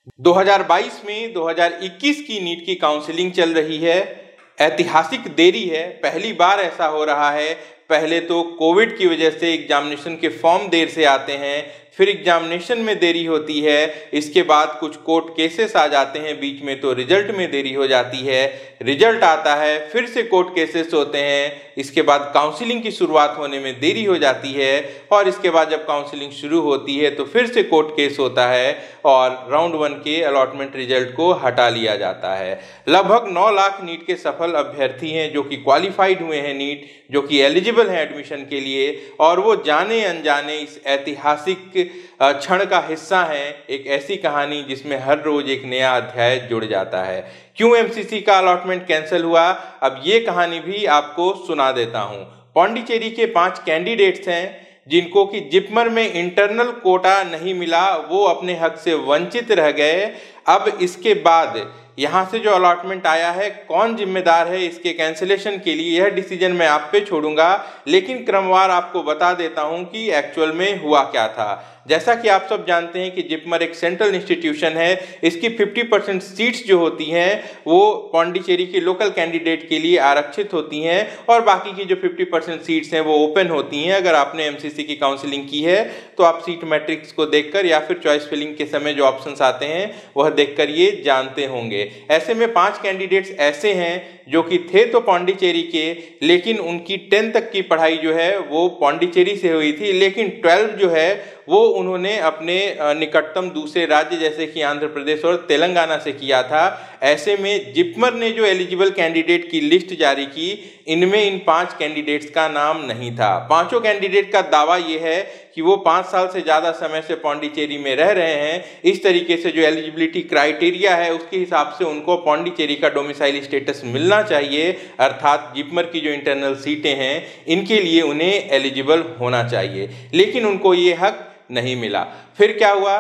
2022 में 2021 की नीट की काउंसलिंग चल रही है। ऐतिहासिक देरी है, पहली बार ऐसा हो रहा है। पहले तो कोविड की वजह से एग्जामिनेशन के फॉर्म देर से आते हैं, फिर एग्जामिनेशन में देरी होती है, इसके बाद कुछ कोर्ट केसेस आ जाते हैं बीच में, तो रिजल्ट में देरी हो जाती है। रिजल्ट आता है, फिर से कोर्ट केसेस होते हैं, इसके बाद काउंसलिंग की शुरुआत होने में देरी हो जाती है, और इसके बाद जब काउंसलिंग शुरू होती है तो फिर से कोर्ट केस होता है और राउंड 1 के अलॉटमेंट रिजल्ट को हटा लिया जाता है। लगभग 9 लाख नीट के सफल अभ्यर्थी हैं जो कि क्वालिफाइड हुए हैं नीट, जो कि एलिजिबल हैं एडमिशन के लिए, और वो जाने अनजाने इस ऐतिहासिक क्षण का हिस्सा है। एक ऐसी कहानी जिसमें हर रोज एक नया अध्याय जुड़ जाता है। क्यों एमसीसी का अलॉटमेंट कैंसिल हुआ, अब ये कहानी भी आपको सुना देता हूँ। पौंडीचेरी के 5 कैंडिडेट्स हैं जिनको कि जिपमर में इंटरनल कोटा नहीं मिला, वो अपने हक से वंचित रह गए। अब इसके बाद यहाँ से जो अलॉटमेंट आया है, कौन जिम्मेदार है इसके कैंसिलेशन के लिए, यह डिसीजन मैं आप पे छोड़ूंगा, लेकिन क्रमवार आपको बता देता हूँ कि एक्चुअल में हुआ क्या था। जैसा कि आप सब जानते हैं कि जिपमर एक सेंट्रल इंस्टीट्यूशन है, इसकी 50% सीट्स जो होती हैं वो पौंडीचेरी के लोकल कैंडिडेट के लिए आरक्षित होती हैं, और बाकी की जो 50% सीट्स हैं वो ओपन होती हैं। अगर आपने एमसीसी की काउंसलिंग की है तो आप सीट मैट्रिक्स को देखकर या फिर चॉइस फिलिंग के समय जो ऑप्शंस आते हैं वह देखकर ये जानते होंगे। ऐसे में 5 कैंडिडेट्स ऐसे हैं जो कि थे तो पौंडीचेरी के, लेकिन उनकी 10 तक की पढ़ाई जो है वो पौंडीचेरी से हुई थी, लेकिन 12 जो है वो उन्होंने अपने निकटतम दूसरे राज्य जैसे कि आंध्र प्रदेश और तेलंगाना से किया था। ऐसे में जिपमर ने जो एलिजिबल कैंडिडेट की लिस्ट जारी की, इनमें इन 5 कैंडिडेट्स का नाम नहीं था। पांचों कैंडिडेट का दावा यह है कि वो 5 साल से ज़्यादा समय से पौंडीचेरी में रह रहे हैं। इस तरीके से जो एलिजिबिलिटी क्राइटेरिया है उसके हिसाब से उनको पौंडीचेरी का डोमिसाइल स्टेटस मिलना चाहिए, अर्थात जिपमर की जो इंटरनल सीटें हैं इनके लिए उन्हें एलिजिबल होना चाहिए, लेकिन उनको ये हक नहीं मिला। फिर क्या हुआ,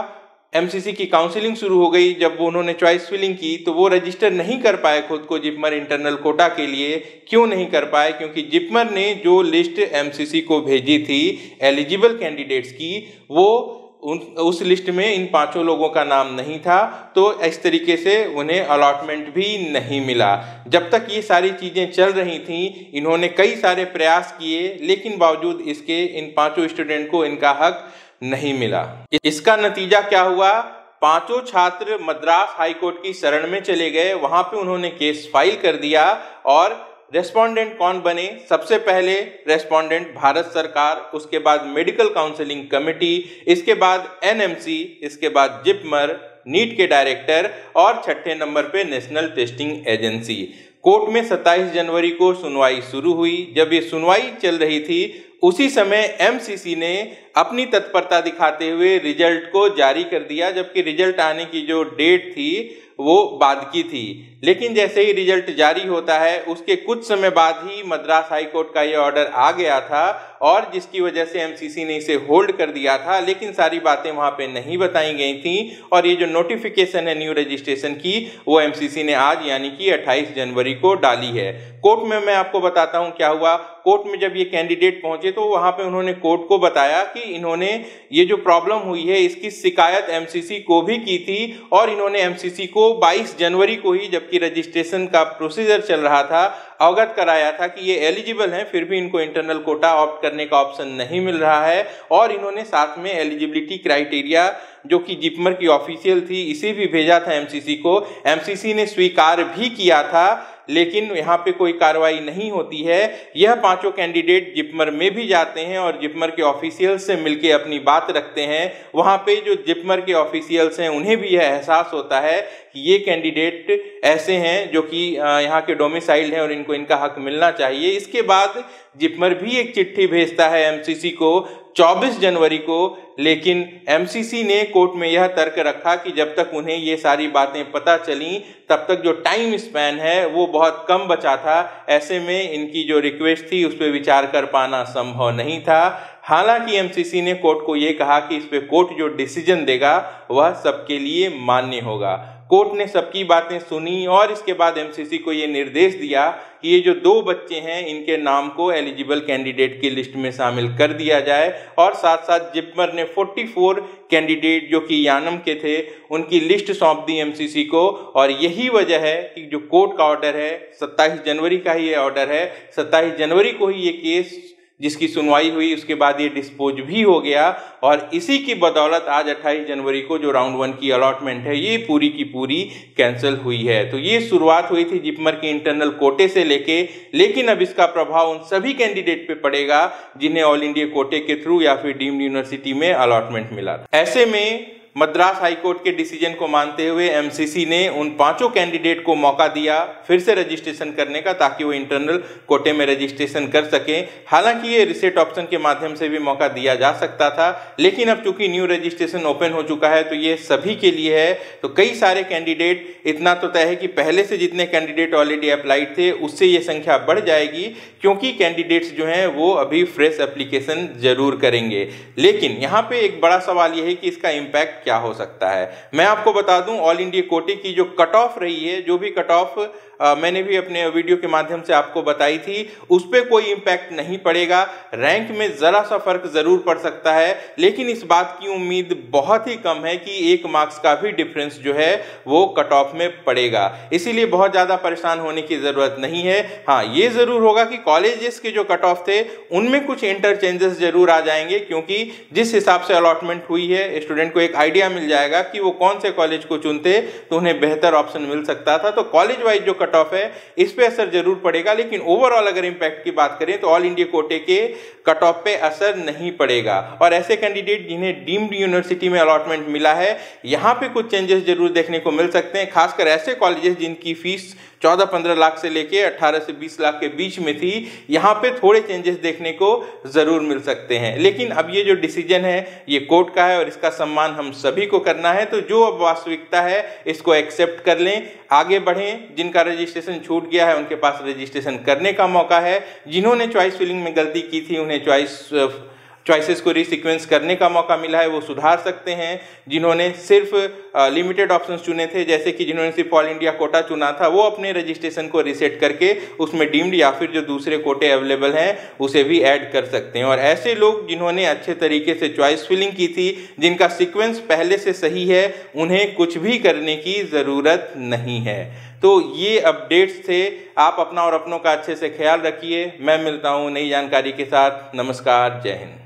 एमसीसी की काउंसलिंग शुरू हो गई। जब वो उन्होंने चॉइस फिलिंग की तो वो रजिस्टर नहीं कर पाए खुद को जिपमर इंटरनल कोटा के लिए। क्यों नहीं कर पाए, क्योंकि जिपमर ने जो लिस्ट एमसीसी को भेजी थी एलिजिबल कैंडिडेट्स की, वो उस लिस्ट में इन 5 लोगों का नाम नहीं था, तो इस तरीके से उन्हें अलॉटमेंट भी नहीं मिला। जब तक ये सारी चीज़ें चल रही थीं, इन्होंने कई सारे प्रयास किए, लेकिन बावजूद इसके इन 5 स्टूडेंट को इनका हक नहीं मिला। इसका नतीजा क्या हुआ, 5 छात्र मद्रास हाईकोर्ट की शरण में चले गए। वहां पे उन्होंने केस फाइल कर दिया, और रेस्पोंडेंट कौन बने, सबसे पहले रेस्पोंडेंट भारत सरकार, उसके बाद मेडिकल काउंसलिंग कमेटी, इसके बाद एनएमसी, इसके बाद जिपमर, नीट के डायरेक्टर, और 6ठे नंबर पे नेशनल टेस्टिंग एजेंसी। कोर्ट में 27 जनवरी को सुनवाई शुरू हुई। जब ये सुनवाई चल रही थी उसी समय एमसीसी ने अपनी तत्परता दिखाते हुए रिजल्ट को जारी कर दिया, जबकि रिजल्ट आने की जो डेट थी वो बाद की थी। लेकिन जैसे ही रिजल्ट जारी होता है उसके कुछ समय बाद ही मद्रास हाईकोर्ट का ये ऑर्डर आ गया था, और जिसकी वजह से एमसीसी ने इसे होल्ड कर दिया था, लेकिन सारी बातें वहां पे नहीं बताई गई थी। और ये जो नोटिफिकेशन है न्यू रजिस्ट्रेशन की, वो एमसीसी ने आज यानी कि 28 जनवरी को डाली है। कोर्ट में मैं आपको बताता हूं क्या हुआ। कोर्ट में जब ये कैंडिडेट पहुंचे तो वहां पे उन्होंने कोर्ट को बताया कि इन्होंने ये जो प्रॉब्लम हुई है इसकी शिकायत एमसीसी को भी की थी, और इन्होंने एमसीसी को 22 जनवरी को ही, जबकि रजिस्ट्रेशन का प्रोसीजर चल रहा था, अवगत कराया था कि ये एलिजिबल हैं, फिर भी इनको इंटरनल कोटा ऑप्ट करने का ऑप्शन नहीं मिल रहा है। और इन्होंने साथ में एलिजिबिलिटी क्राइटेरिया जो कि जिपमर की ऑफिशियल थी इसे भी भेजा था एमसीसी को। एमसीसी ने स्वीकार भी किया था, लेकिन यहाँ पे कोई कार्रवाई नहीं होती है। यह 5 कैंडिडेट जिपमर में भी जाते हैं और जिपमर के ऑफिशियल्स से मिलके अपनी बात रखते हैं। वहाँ पे जो जिपमर के ऑफिशियल्स हैं उन्हें भी यह एहसास होता है कि ये कैंडिडेट ऐसे हैं जो कि यहाँ के डोमिसाइल्ड हैं और इनको इनका हक मिलना चाहिए। इसके बाद जिपमर भी एक चिट्ठी भेजता है एमसीसी को 24 जनवरी को, लेकिन एमसीसी ने कोर्ट में यह तर्क रखा कि जब तक उन्हें ये सारी बातें पता चली तब तक जो टाइम स्पैन है वो बहुत कम बचा था। ऐसे में इनकी जो रिक्वेस्ट थी उस पर विचार कर पाना संभव नहीं था। हालांकि एमसीसी ने कोर्ट को ये कहा कि इस पे कोर्ट जो डिसीजन देगा वह सबके लिए मान्य होगा। कोर्ट ने सबकी बातें सुनी और इसके बाद एमसीसी को ये निर्देश दिया कि ये जो 2 बच्चे हैं इनके नाम को एलिजिबल कैंडिडेट की लिस्ट में शामिल कर दिया जाए और साथ साथ जिपमर ने 44 कैंडिडेट जो कि यानम के थे उनकी लिस्ट सौंप दी एमसीसी को। और यही वजह है कि जो कोर्ट का ऑर्डर है 27 जनवरी का ही ये ऑर्डर है, 27 जनवरी को ही ये केस जिसकी सुनवाई हुई उसके बाद ये डिस्पोज भी हो गया और इसी की बदौलत आज 28 जनवरी को जो राउंड 1 की अलॉटमेंट है ये पूरी की पूरी कैंसिल हुई है। तो ये शुरुआत हुई थी जिपमर के इंटरनल कोटे से लेके, लेकिन अब इसका प्रभाव उन सभी कैंडिडेट पे पड़ेगा जिन्हें ऑल इंडिया कोटे के थ्रू या फिर डीम्ड यूनिवर्सिटी में अलॉटमेंट मिला। ऐसे में मद्रास हाईकोर्ट के डिसीजन को मानते हुए एमसीसी ने उन 5 कैंडिडेट को मौका दिया फिर से रजिस्ट्रेशन करने का ताकि वो इंटरनल कोटे में रजिस्ट्रेशन कर सकें। हालांकि ये रिसेट ऑप्शन के माध्यम से भी मौका दिया जा सकता था, लेकिन अब चूंकि न्यू रजिस्ट्रेशन ओपन हो चुका है तो ये सभी के लिए है। तो कई सारे कैंडिडेट, इतना तो तय है कि पहले से जितने कैंडिडेट ऑलरेडी अप्लाइड थे उससे ये संख्या बढ़ जाएगी, क्योंकि कैंडिडेट्स जो हैं वो अभी फ्रेश एप्लीकेशन जरूर करेंगे। लेकिन यहाँ पे एक बड़ा सवाल ये है कि इसका इम्पैक्ट क्या हो सकता है। मैं आपको बता दूं ऑल इंडिया कोटे की जो कट ऑफ रही है, जो भी कट ऑफ मैंने भी अपने वीडियो के माध्यम से आपको बताई थी, उस पर कोई इम्पैक्ट नहीं पड़ेगा। रैंक में जरा सा फर्क जरूर पड़ सकता है, लेकिन इस बात की उम्मीद बहुत ही कम है कि 1 मार्क्स का भी डिफरेंस जो है वो कट ऑफ में पड़ेगा। इसीलिए बहुत ज्यादा परेशान होने की जरूरत नहीं है। हाँ, ये जरूर होगा कि कॉलेजेस के जो कट ऑफ थे उनमें कुछ इंटरचेंजेस जरूर आ जाएंगे, क्योंकि जिस हिसाब से अलॉटमेंट हुई है स्टूडेंट को एक आइडिया मिल जाएगा कि वो कौन से कॉलेज को चुनते तो उन्हें बेहतर ऑप्शन मिल सकता था। तो कॉलेज वाइज जो कट ऑफ है इस पे असर जरूर पड़ेगा, लेकिन ओवरऑल अगर इंपैक्ट की बात करें तो ऑल इंडिया कोटे के कट ऑफ पे असर नहीं पड़ेगा। और ऐसे कैंडिडेट जिन्हें डीम्ड यूनिवर्सिटी में अलॉटमेंट मिला है, यहाँ पे कुछ चेंजेस जरूर देखने को मिल सकते हैं, खासकर ऐसे कॉलेजेस जिनकी फीस 14-15 लाख से लेके 18 से 20 लाख के बीच में थी। यहाँ पे थोड़े चेंजेस देखने को जरूर मिल सकते हैं। लेकिन अब ये जो डिसीजन है ये कोर्ट का है और इसका सम्मान हम सभी को करना है। तो जो अब वास्तविकता है इसको एक्सेप्ट कर लें, आगे बढ़ें। जिनका रजिस्ट्रेशन छूट गया है उनके पास रजिस्ट्रेशन करने का मौका है। जिन्होंने चॉइस फिलिंग में गलती की थी उन्हें चॉइसेस को रिसीक्वेंस करने का मौका मिला है, वो सुधार सकते हैं। जिन्होंने सिर्फ लिमिटेड ऑप्शंस चुने थे, जैसे कि जिन्होंने सिर्फ ऑल इंडिया कोटा चुना था, वो अपने रजिस्ट्रेशन को रीसेट करके उसमें डीम्ड या फिर जो दूसरे कोटे अवेलेबल हैं उसे भी ऐड कर सकते हैं। और ऐसे लोग जिन्होंने अच्छे तरीके से चॉइस फिलिंग की थी, जिनका सीक्वेंस पहले से सही है, उन्हें कुछ भी करने की ज़रूरत नहीं है। तो ये अपडेट्स थे। आप अपना और अपनों का अच्छे से ख्याल रखिए। मैं मिलता हूँ नई जानकारी के साथ। नमस्कार, जय हिंद।